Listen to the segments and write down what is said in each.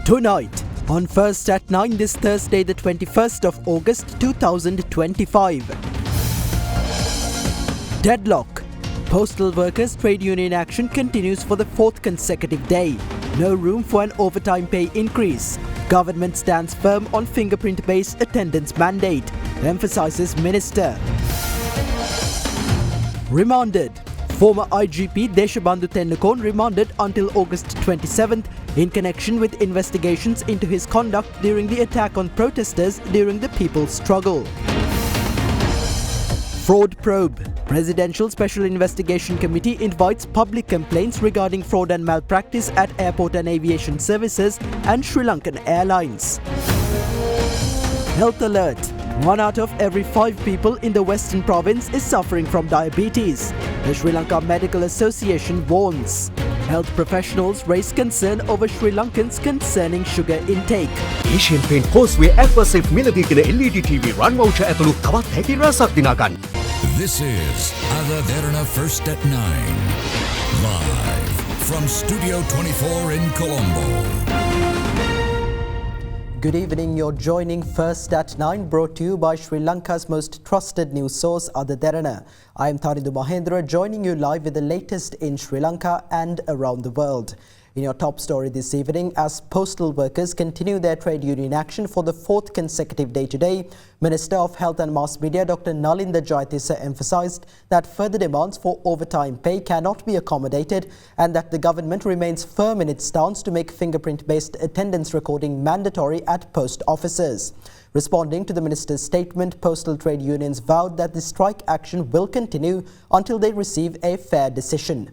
Tonight, on First at 9 this Thursday, the 21st of August 2025. Deadlock. Postal workers' trade union action continues for the fourth consecutive day. No room for an overtime pay increase. Government stands firm on fingerprint-based attendance mandate, emphasises Minister. Remanded. Former IGP Deshabandhu Tennakon remanded until August 27th in connection with investigations into his conduct during the attack on protesters during the People's Struggle. Fraud probe. Presidential Special Investigation Committee invites public complaints regarding fraud and malpractice at airport and aviation services and Sri Lankan Airlines. Health alert. 1 out of every 5 people in the Western province is suffering from diabetes. The Sri Lanka Medical Association warns. Health professionals raise concern over Sri Lankans concerning sugar intake. Asian Paint Causeway Aquasafe මිලදීගෙන LED TV run voucher ඇතුළු තවත් හැකි රසක් දිනා ගන්න. This is Ada Derana First at 9. Live from Studio 24 in Colombo. Good evening, you're joining First at 9, brought to you by Sri Lanka's most trusted news source, Ada Derana. I am Tharindu Mahendra, joining you live with the latest in Sri Lanka and around the world. In your top story this evening, as postal workers continue their trade union action for the fourth consecutive day today, Minister of Health and Mass Media Dr. Nalinda Jayatissa emphasised that further demands for overtime pay cannot be accommodated and that the government remains firm in its stance to make fingerprint-based attendance recording mandatory at post offices. Responding to the minister's statement, postal trade unions vowed that the strike action will continue until they receive a fair decision.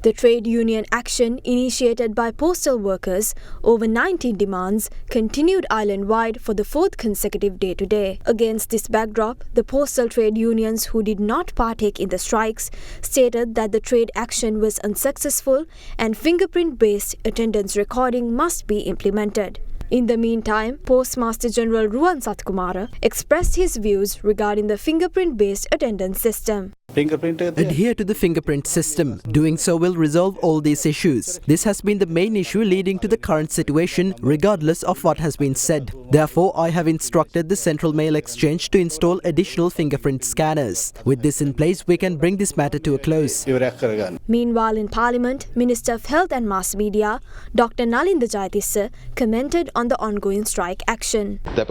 The trade union action, initiated by postal workers over 19 demands, continued island-wide for the fourth consecutive day today. Against this backdrop, the postal trade unions who did not partake in the strikes stated that the trade action was unsuccessful and fingerprint-based attendance recording must be implemented. In the meantime, Postmaster General Ruwan Satkumara expressed his views regarding the fingerprint-based attendance system. Adhere to the fingerprint system. Doing so will resolve all these issues. This has been the main issue leading to the current situation, regardless of what has been said. Therefore, I have instructed the Central Mail Exchange to install additional fingerprint scanners. With this in place, we can bring this matter to a close. Meanwhile, in Parliament, Minister of Health and Mass Media, Dr. Nalinda Jayatissa, commented on the ongoing strike action. The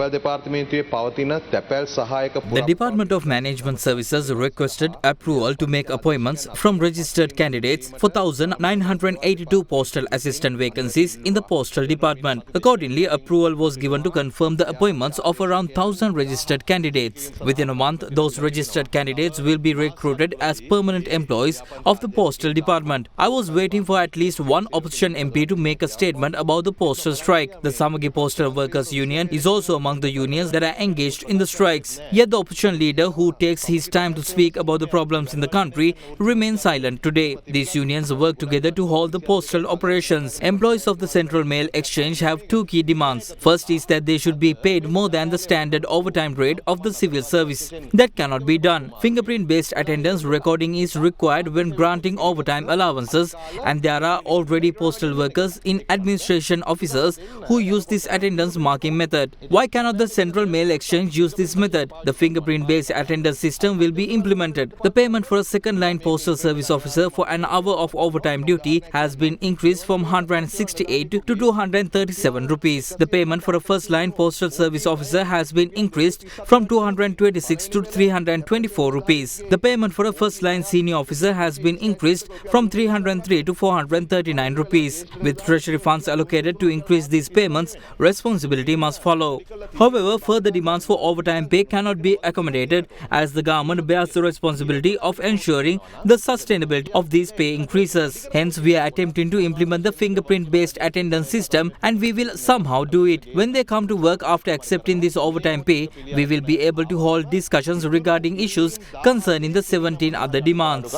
Department of Management Services requested approval to make appointments from registered candidates for 1,982 postal assistant vacancies in the postal department. Accordingly, approval was given to confirm the appointments of around 1,000 registered candidates. Within a month, those registered candidates will be recruited as permanent employees of the postal department. I was waiting for at least one opposition MP to make a statement about the postal strike. The Samagi Postal Workers Union is also among the unions that are engaged in the strikes. Yet the opposition leader, who takes his time to speak about the problems in the country, remains silent today. These unions work together to halt the postal operations. Employees of the Central Mail Exchange have two key demands. First is that they should be paid more than the standard overtime rate of the civil service. That cannot be done. Fingerprint-based attendance recording is required when granting overtime allowances, and there are already postal workers in administration officers who use this attendance marking method. Why cannot the Central Mail Exchange use this method? The fingerprint-based attendance system will be implemented. The payment for a second-line postal service officer for an hour of overtime duty has been increased from 168 to 237 rupees. The payment for a first-line postal service officer has been increased from 226 to 324 rupees. The payment for a first-line senior officer has been increased from 303 to 439 rupees. With treasury funds allocated to increase these payments, responsibility must follow. However, further demands for overtime pay cannot be accommodated as the government bears the responsibility of ensuring the sustainability of these pay increases. Hence, we are attempting to implement the fingerprint-based attendance system, and we will somehow do it. When they come to work after accepting this overtime pay, we will be able to hold discussions regarding issues concerning the 17 other demands.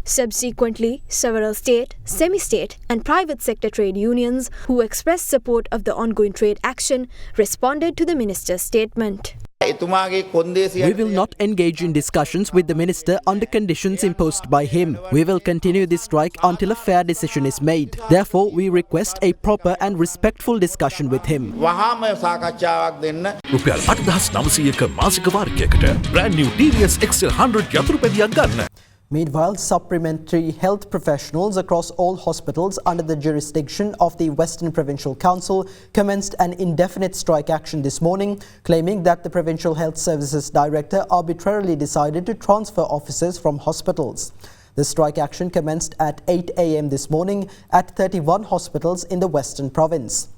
Subsequently, several state, semi-state and private sector trade unions who expressed support of the ongoing trade action responded to the minister's statement. එතුමාගේ කොන්දේසිය We will not engage in discussions with the minister under conditions imposed by him. We will continue this strike until a fair decision is made. Therefore, we request a proper and respectful discussion with him. වහාම සාකච්ඡාවක් දෙන්න. රුපියල් 8,900ක මාසික වාරිකයකට brand new TVS XL 100 යතුරු පැදියක් ගන්න. Meanwhile, supplementary health professionals across all hospitals under the jurisdiction of the Western Provincial Council commenced an indefinite strike action this morning, claiming that the Provincial Health Services Director arbitrarily decided to transfer officers from hospitals. The strike action commenced at 8 a.m. this morning at 31 hospitals in the Western Province.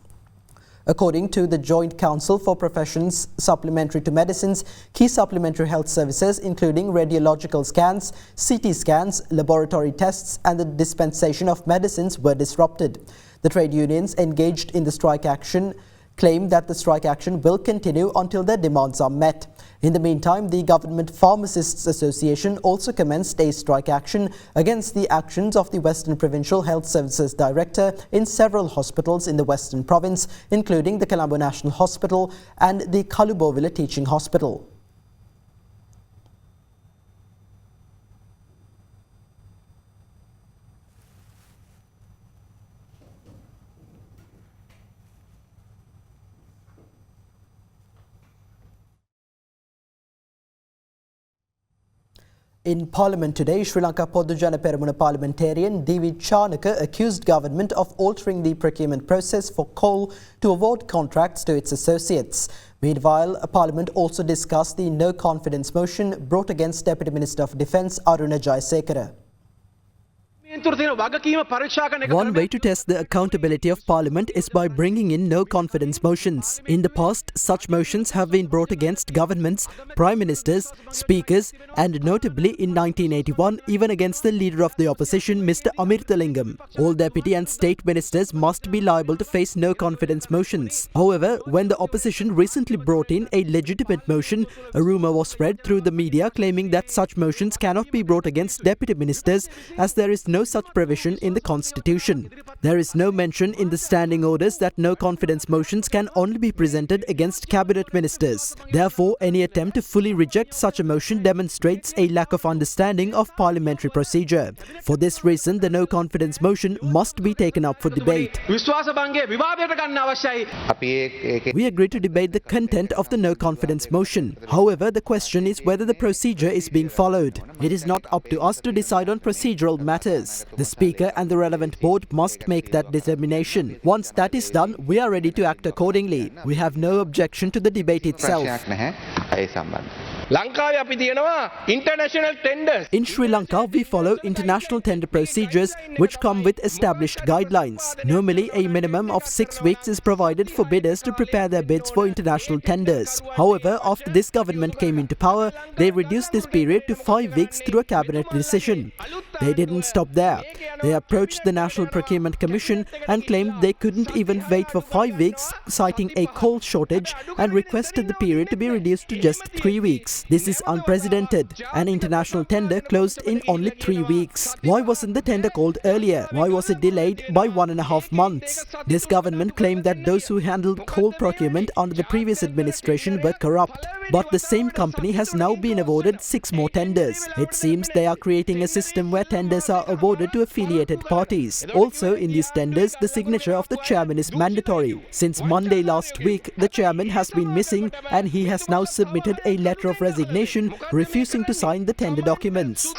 According to the Joint Council for Professions Supplementary to Medicines, key supplementary health services including radiological scans, CT scans, laboratory tests and the dispensation of medicines were disrupted. The trade unions engaged in the strike action claim that the strike action will continue until their demands are met. In the meantime, the Government Pharmacists Association also commenced a strike action against the actions of the Western Provincial Health Services Director in several hospitals in the Western Province, including the Colombo National Hospital and the Kalubovila Teaching Hospital. In Parliament today, Sri Lanka Podujana Peramuna parliamentarian Divi Chanaka accused government of altering the procurement process for coal to award contracts to its associates. Meanwhile, Parliament also discussed the no-confidence motion brought against Deputy Minister of Defence Aruna Jayasekara. One way to test the accountability of Parliament is by bringing in no-confidence motions. In the past, such motions have been brought against governments, prime ministers, speakers and notably in 1981 even against the leader of the opposition, Mr. Amirthalingam. All deputy and state ministers must be liable to face no-confidence motions. However, when the opposition recently brought in a legitimate motion, a rumour was spread through the media claiming that such motions cannot be brought against deputy ministers as there is no such provision in the Constitution. There is no mention in the standing orders that no-confidence motions can only be presented against cabinet ministers. Therefore, any attempt to fully reject such a motion demonstrates a lack of understanding of parliamentary procedure. For this reason, the no-confidence motion must be taken up for debate. We agree to debate the content of the no-confidence motion. However, the question is whether the procedure is being followed. It is not up to us to decide on procedural matters. The Speaker and the relevant board must make that determination. Once that is done, we are ready to act accordingly. We have no objection to the debate itself. International tenders. In Sri Lanka, we follow international tender procedures which come with established guidelines. Normally, a minimum of 6 weeks is provided for bidders to prepare their bids for international tenders. However, after this government came into power, they reduced this period to 5 weeks through a cabinet decision. They didn't stop there. They approached the National Procurement Commission and claimed they couldn't even wait for 5 weeks, citing a coal shortage, and requested the period to be reduced to just 3 weeks. This is unprecedented. An international tender closed in only 3 weeks. Why wasn't the tender called earlier? Why was it delayed by 1.5 months? This government claimed that those who handled coal procurement under the previous administration were corrupt. But the same company has now been awarded 6 more tenders. It seems they are creating a system where tenders are awarded to affiliated parties. Also, in these tenders, the signature of the chairman is mandatory. Since Monday last week, the chairman has been missing and he has now submitted a letter of resignation refusing to sign the tender documents.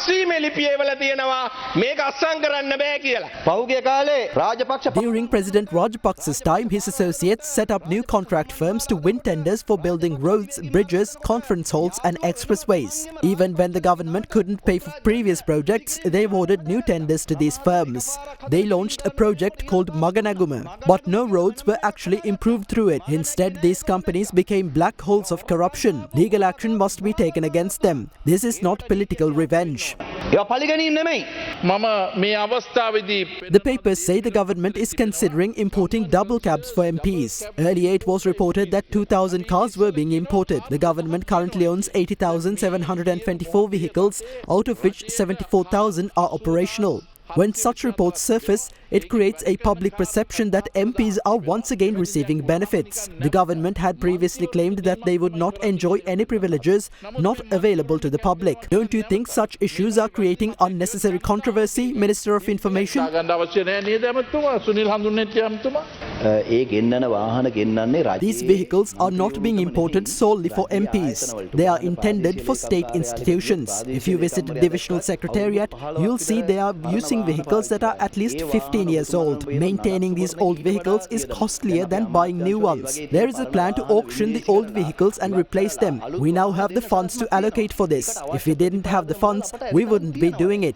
During President Rajapaksa's time, his associates set up new contract firms to win tenders for building roads, bridges, conference halls and expressways. Even when the government couldn't pay for previous projects, they awarded new tenders to these firms. They launched a project called Maganaguma, but no roads were actually improved through it. Instead, these companies became black holes of corruption. Legal action must be taken against them. This is not political revenge. The papers say the government is considering importing double cabs for MPs. Earlier it was reported that 2,000 cars were being imported. The government currently owns 80,724 vehicles, out of which 74,000 are operational. When such reports surface, it creates a public perception that MPs are once again receiving benefits. The government had previously claimed that they would not enjoy any privileges not available to the public. Don't you think such issues are creating unnecessary controversy, Minister of Information? These vehicles are not being imported solely for MPs. They are intended for state institutions. If you visit the Divisional Secretariat, you'll see they are using vehicles that are at least 15 years old. Maintaining these old vehicles is costlier than buying new ones. There is a plan to auction the old vehicles and replace them. We now have the funds to allocate for this. If we didn't have the funds, we wouldn't be doing it.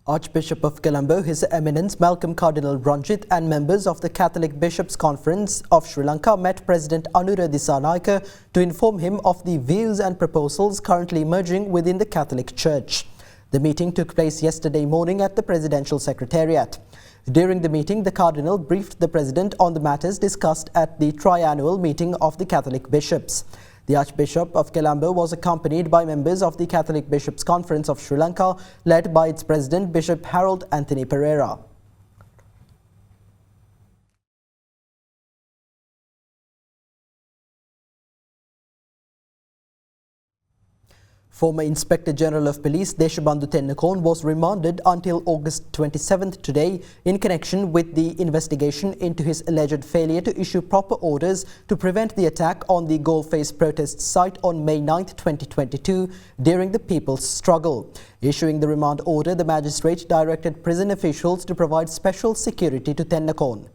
Archbishop of Colombo, His Eminence Malcolm Cardinal Ranjit and members of the Catholic Bishops' Conference of Sri Lanka met President Anura Dissanayake to inform him of the views and proposals currently emerging within the Catholic Church. The meeting took place yesterday morning at the Presidential Secretariat. During the meeting, the Cardinal briefed the President on the matters discussed at the triannual meeting of the Catholic Bishops. The Archbishop of Colombo was accompanied by members of the Catholic Bishops' Conference of Sri Lanka, led by its President Bishop Harold Anthony Pereira. Former Inspector General of Police Deshabandhu Tennakone was remanded until August 27th today in connection with the investigation into his alleged failure to issue proper orders to prevent the attack on the Goalface protest site on May 9th, 2022 during the People's Struggle. Issuing the remand order, the magistrate directed prison officials to provide special security to Tennakone.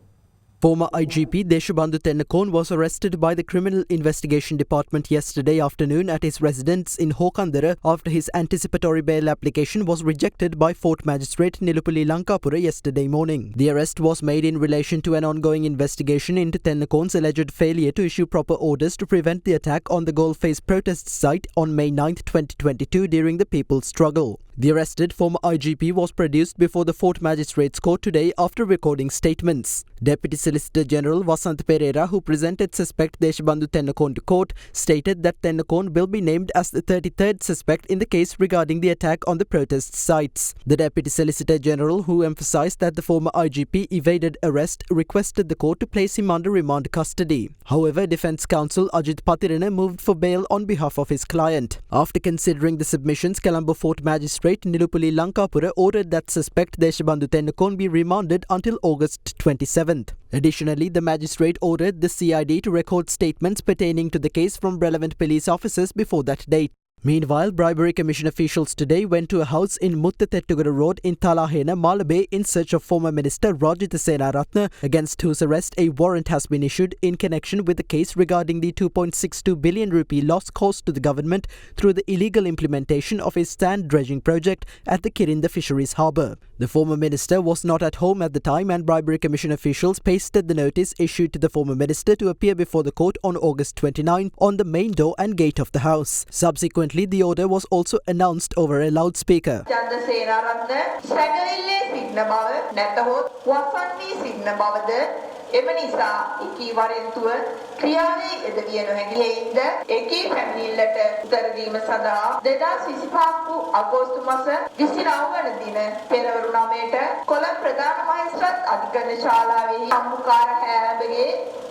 Former IGP Deshabandhu Tennakone was arrested by the Criminal Investigation Department yesterday afternoon at his residence in Hokandara after his anticipatory bail application was rejected by Fort Magistrate Nilupuli Lankapura yesterday morning. The arrest was made in relation to an ongoing investigation into Tennakone's alleged failure to issue proper orders to prevent the attack on the Goalface protest site on May 9, 2022 during the People's Struggle. The arrested former IGP was produced before the Fort Magistrates Court today after recording statements. Deputy Solicitor General Vasant Pereira, who presented suspect Deshabandhu Tennakone to court, stated that Tennakone will be named as the 33rd suspect in the case regarding the attack on the protest sites. The Deputy Solicitor General, who emphasised that the former IGP evaded arrest, requested the court to place him under remand custody. However, Defence Counsel Ajit Patirana moved for bail on behalf of his client. After considering the submissions, Colombo Fort Magistrate Nilupuli Lankapura ordered that suspect Deshabandhu Tennakone be remanded until August 27th. Additionally, the magistrate ordered the CID to record statements pertaining to the case from relevant police officers before that date. Meanwhile, Bribery Commission officials today went to a house in Muttatettugara Road in Talahena, Malabe in search of former Minister Rajitha Senaratne, against whose arrest a warrant has been issued in connection with the case regarding the 2.62 billion rupee loss caused to the government through the illegal implementation of a sand dredging project at the Kirinda Fisheries Harbour. The former minister was not at home at the time, and Bribery Commission officials pasted the notice issued to the former minister to appear before the court on August 29 on the main door and gate of the house. Subsequently, the order was also announced over a loudspeaker.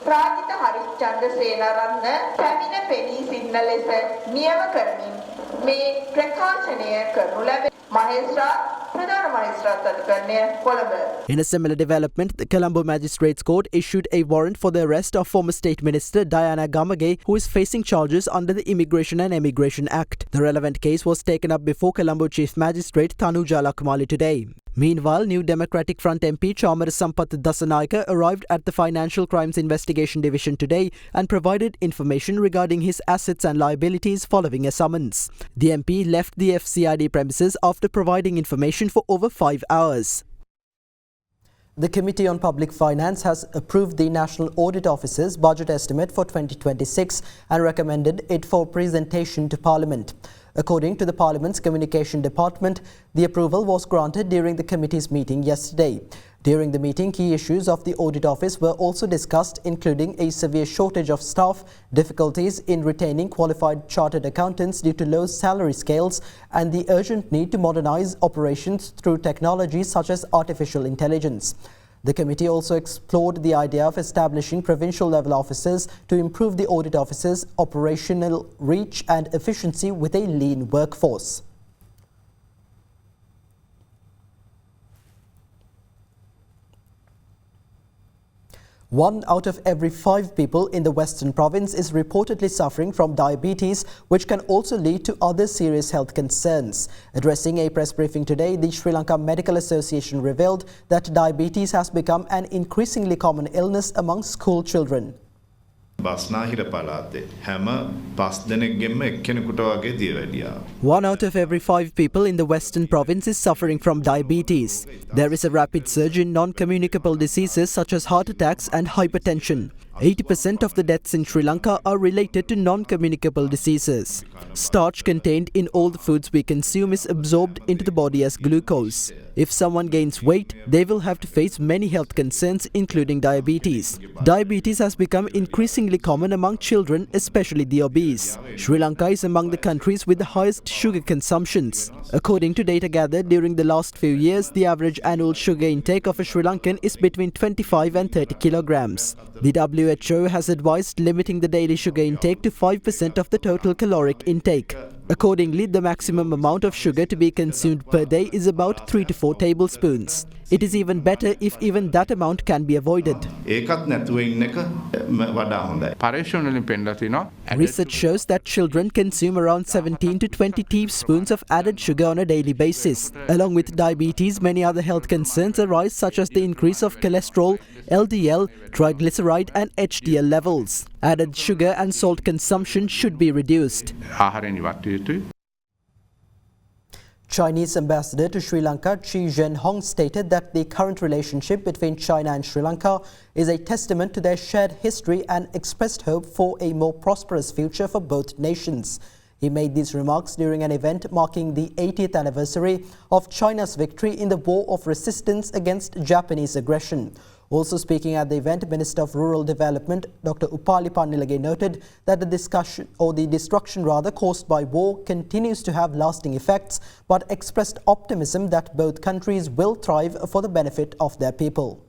ප්‍රාජිත Harischandra Senaratne පැමිණ පෙනී සිටින ලෙස නියම කරමින් මේ ප්‍රකාශනය කරනු ලැබේ. මහේස්ත්‍රාත් ප්‍රධාන මහේස්ත්‍රාත් අධිකරණය Colombo. In a similar development, the Colombo Magistrates Court issued a warrant for the arrest of former State Minister Derana, who is facing charges under the Immigration and Emigration Act. The relevant case was taken up before Colombo Chief Magistrate Tanuja Lakmali today. Meanwhile, New Democratic Front MP Chamara Sampath Dasanayake arrived at the Financial Crimes Investigation Division today and provided information regarding his assets and liabilities following a summons. The MP left the FCID premises after providing information for over 5 hours. The Committee on Public Finance has approved the National Audit Office's budget estimate for 2026 and recommended it for presentation to Parliament. According to the Parliament's Communication Department, the approval was granted during the committee's meeting yesterday. During the meeting, key issues of the Audit Office were also discussed, including a severe shortage of staff, difficulties in retaining qualified chartered accountants due to low salary scales, and the urgent need to modernize operations through technologies such as artificial intelligence. The committee also explored the idea of establishing provincial-level offices to improve the Audit Office's operational reach and efficiency with a lean workforce. One out of every 5 people in the Western Province is reportedly suffering from diabetes, which can also lead to other serious health concerns. Addressing a press briefing today, the Sri Lanka Medical Association revealed that diabetes has become an increasingly common illness among school children. බස්නාහිර පළාතේ හැම 5 දෙනෙක්ගෙන්ම එක්කෙනෙකුට වගේ දියවැඩියා. 1 out of every 5 people in the Western Province is suffering from diabetes. There is a rapid surge in non-communicable diseases such as heart attacks and hypertension. 80% of the deaths in Sri Lanka are related to non-communicable diseases. Starch contained in all the foods we consume is absorbed into the body as glucose. If someone gains weight, they will have to face many health concerns, including diabetes. Diabetes has become increasingly common among children, especially the obese. Sri Lanka is among the countries with the highest sugar consumptions. According to data gathered during the last few years, the average annual sugar intake of a Sri Lankan is between 25 and 30 kilograms. The WHO has advised limiting the daily sugar intake to 5% of the total caloric intake. Accordingly, the maximum amount of sugar to be consumed per day is about 3 to 4 tablespoons. It is even better if even that amount can be avoided. Research shows that children consume around 17 to 20 teaspoons of added sugar on a daily basis. Along with diabetes, many other health concerns arise, such as the increase of cholesterol, LDL, triglyceride and HDL levels. Added sugar and salt consumption should be reduced. Chinese ambassador to Sri Lanka, Chi Zhenhong, stated that the current relationship between China and Sri Lanka is a testament to their shared history and expressed hope for a more prosperous future for both nations. He made these remarks during an event marking the 80th anniversary of China's victory in the War of Resistance against Japanese aggression. Also speaking at the event, Minister of Rural Development Dr. Upali Pannilage noted that the destruction caused by war continues to have lasting effects, but expressed optimism that both countries will thrive for the benefit of their people.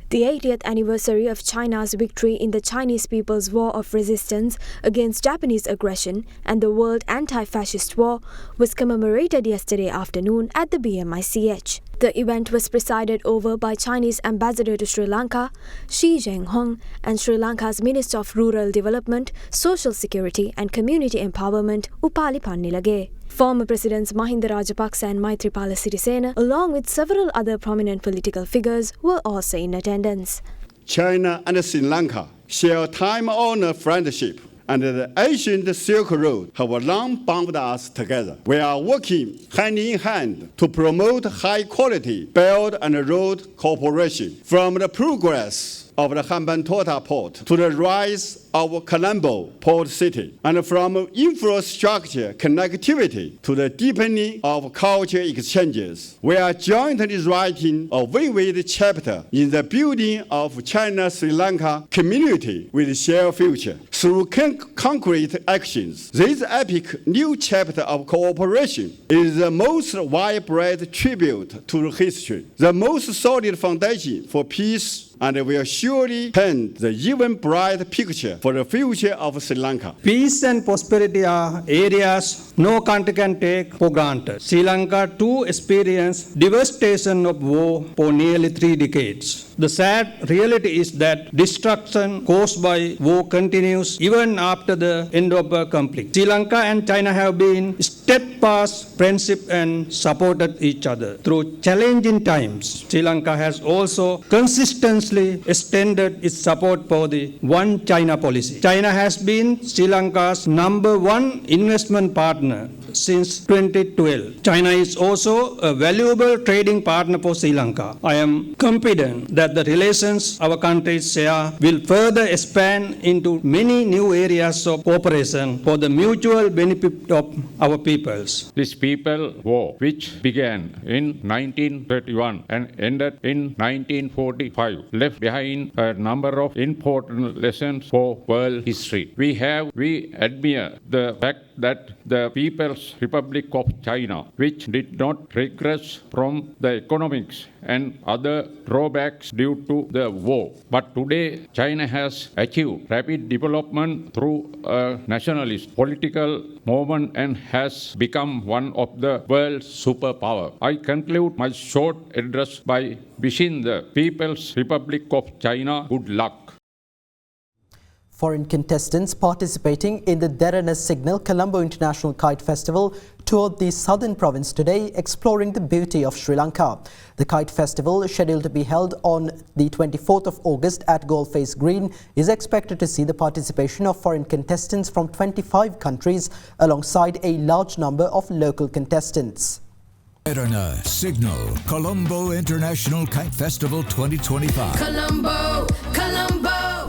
The 80th anniversary of China's victory in the Chinese People's War of Resistance against Japanese aggression and the World Anti-Fascist War was commemorated yesterday afternoon at the BMICH. The event was presided over by Chinese Ambassador to Sri Lanka, Chi Zhenhong, and Sri Lanka's Minister of Rural Development, Social Security and Community Empowerment, Upali Pannilage. Former Presidents Mahinda Rajapaksa and Maithripala Sirisena, along with several other prominent political figures, were also in attendance. China and Sri Lanka share time-honored friendship, and the ancient Silk Road have long bound us together. We are working hand in hand to promote high-quality Belt and Road cooperation, from the progress of the Hambantota port to the rise of Colombo port city, and from infrastructure connectivity to the deepening of cultural exchanges. We are jointly writing a vivid chapter in the building of China-Sri Lanka community with shared future. Through concrete actions, this epic new chapter of cooperation is the most widespread tribute to history, the most solid foundation for peace, and will surely paint the even brighter picture for the future of Sri Lanka. Peace and prosperity are areas no country can take for granted. Sri Lanka too experienced devastation of war for nearly 3 decades. The sad reality is that destruction caused by war continues even after the end of the conflict. Sri Lanka and China have been steadfast friendship and supported each other through challenging times. Sri Lanka has also consistently extended its support for the One China policy. China has been Sri Lanka's #1 investment partner, since 2012. China is also a valuable trading partner for Sri Lanka. I am confident that the relations our countries share will further expand into many new areas of cooperation for the mutual benefit of our peoples. This people war, which began in 1931 and ended in 1945, left behind a number of important lessons for world history. We admire the fact that the People's Republic of China, which did not regress from the economics and other drawbacks due to the war, but today China has achieved rapid development through a nationalist political movement and has become one of the world's superpower. I conclude my short address by wishing the People's Republic of China good luck. Foreign contestants participating in the Derana Signal Colombo International Kite Festival toured the southern province today, exploring the beauty of Sri Lanka. The Kite Festival, scheduled to be held on the 24th of August at Goldface Green, is expected to see the participation of foreign contestants from 25 countries alongside a large number of local contestants. Derana Signal Colombo International Kite Festival 2025. Colombo!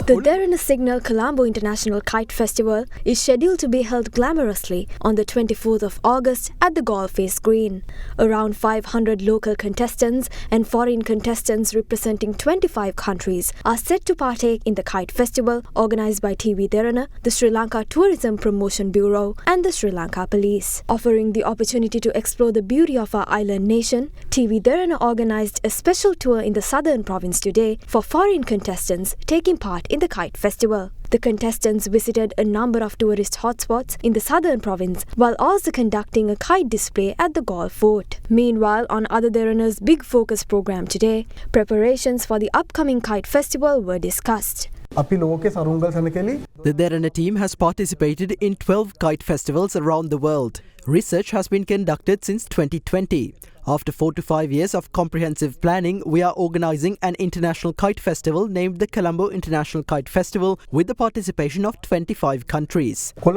The Derana Signal Colombo International Kite Festival is scheduled to be held glamorously on the 24th of August at the Goldface Green. Around 500 local contestants and foreign contestants representing 25 countries are set to partake in the Kite Festival organised by TV Derana, the Sri Lanka Tourism Promotion Bureau and the Sri Lanka Police. Offering the opportunity to explore the beauty of our island nation, TV Derana organised a special tour in the southern province today for foreign contestants taking part in the Kite Festival. The contestants visited a number of tourist hotspots in the southern province while also conducting a kite display at the Golf Fort. Meanwhile, on Ada Derana's Big Focus program today, preparations for the upcoming Kite Festival were discussed. The Derana team has participated in 12 kite festivals around the world. Research has been conducted since 2020. After 4 to 5 years of comprehensive planning, we are organising an international kite festival named the Colombo International Kite Festival with the participation of 25 countries. The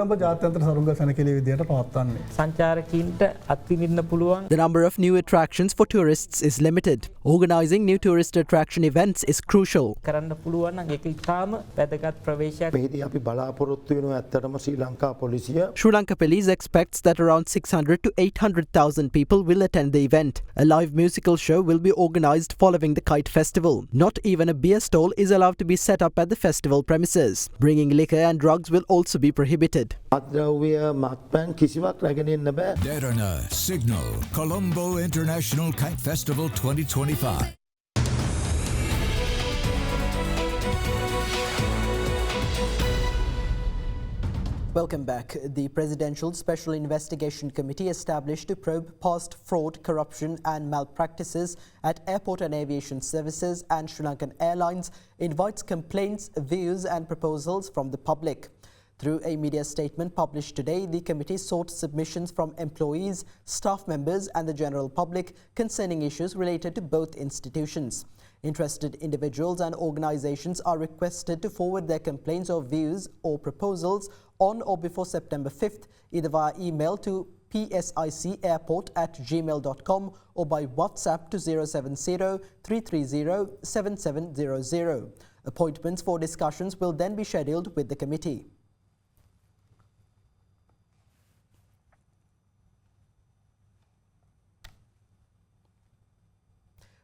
number of new attractions for tourists is limited. Organising new tourist attraction events is crucial. Sri Lanka Police expects that around 600 to 800,000 people will attend the event. A live musical show will be organised following the Kite Festival. Not even a beer stall is allowed to be set up at the festival premises. Bringing liquor and drugs will also be prohibited. Derana Signal Colombo International Kite Festival 2025. Welcome back. The Presidential Special Investigation Committee established to probe past fraud, corruption and malpractices at airport and aviation services and Sri Lankan Airlines invites complaints, views and proposals from the public. Through a media statement published today, the committee sought submissions from employees, staff members and the general public concerning issues related to both institutions. Interested individuals and organizations are requested to forward their complaints or views or proposals on or before September 5th, either via email to psicairport@gmail.com or by WhatsApp to 070-330-7700. Appointments for discussions will then be scheduled with the committee.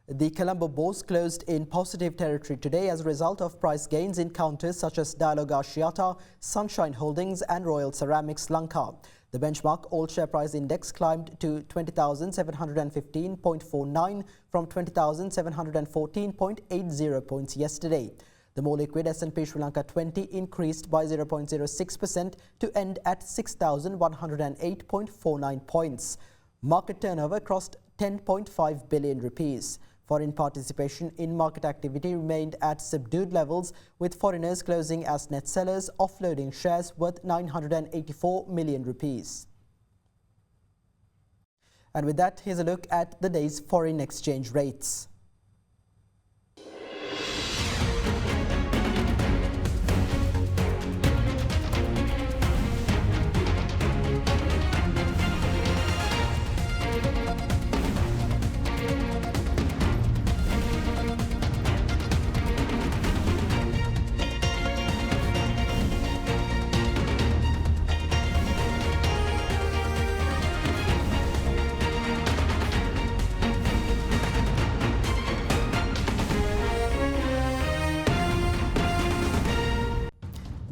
The Colombo bourse closed in positive territory today as a result of price gains in counters such as Dialog Ashiata, Sunshine Holdings and Royal Ceramics Lanka. The benchmark all-share price index climbed to 20,715.49 from 20,714.80 points yesterday. The more liquid S&P Sri Lanka 20 increased by 0.06% to end at 6,108.49 points. Market turnover crossed 10.5 billion rupees. Foreign participation in market activity remained at subdued levels, with foreigners closing as net sellers, offloading shares worth 984 million rupees. And with that, here's a look at the day's foreign exchange rates.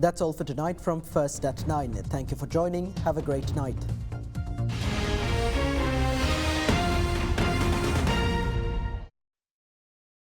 That's all for tonight from First at 9. Thank you for joining. Have a great night.